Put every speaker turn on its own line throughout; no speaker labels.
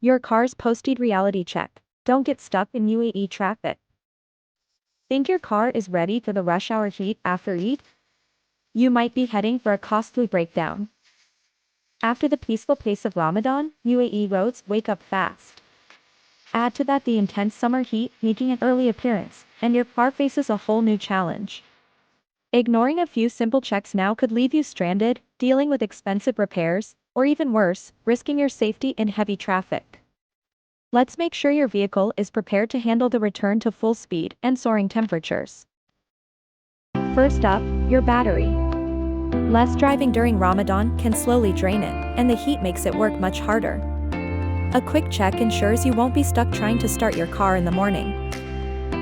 Your car's post-heat reality check. Don't get stuck in UAE traffic. Think your car is ready for the rush hour heat after Eid? You might be heading for a costly breakdown. After the peaceful pace of Ramadan, UAE roads wake up fast. Add to that the intense summer heat making an early appearance, and your car faces a whole new challenge. Ignoring a few simple checks now could leave you stranded, dealing with expensive repairs, or even worse, risking your safety in heavy traffic. Let's make sure your vehicle is prepared to handle the return to full speed and soaring temperatures. First up, your battery. Less driving during Ramadan can slowly drain it, and the heat makes it work much harder. A quick check ensures you won't be stuck trying to start your car in the morning.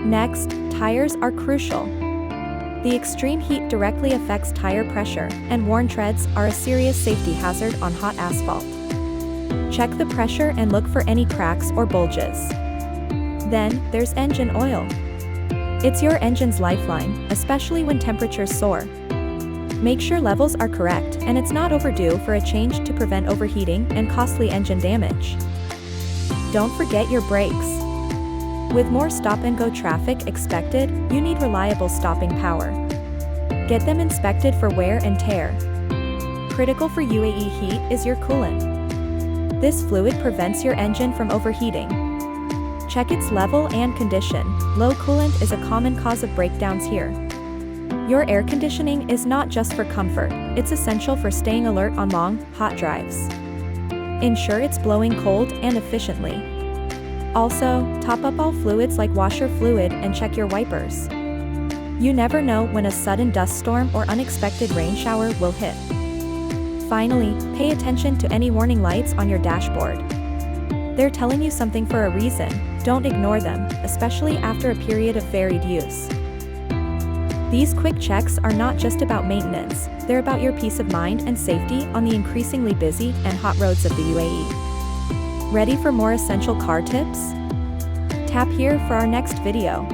Next, tires are crucial. The extreme heat directly affects tire pressure, and worn treads are a serious safety hazard on hot asphalt. Check the pressure and look for any cracks or bulges. Then, there's engine oil. It's your engine's lifeline, especially when temperatures soar. Make sure levels are correct and it's not overdue for a change to prevent overheating and costly engine damage. Don't forget your brakes. With more stop-and-go traffic expected, you need reliable stopping power. Get them inspected for wear and tear. Critical for UAE heat is your coolant. This fluid prevents your engine from overheating. Check its level and condition. Low coolant is a common cause of breakdowns here. Your air conditioning is not just for comfort, it's essential for staying alert on long, hot drives. Ensure it's blowing cold and efficiently. Also, top up all fluids like washer fluid and check your wipers. You never know when a sudden dust storm or unexpected rain shower will hit. Finally, pay attention to any warning lights on your dashboard. They're telling you something for a reason. Don't ignore them, especially after a period of varied use. These quick checks are not just about maintenance, they're about your peace of mind and safety on the increasingly busy and hot roads of the UAE. Ready for more essential car tips? Tap here for our next video.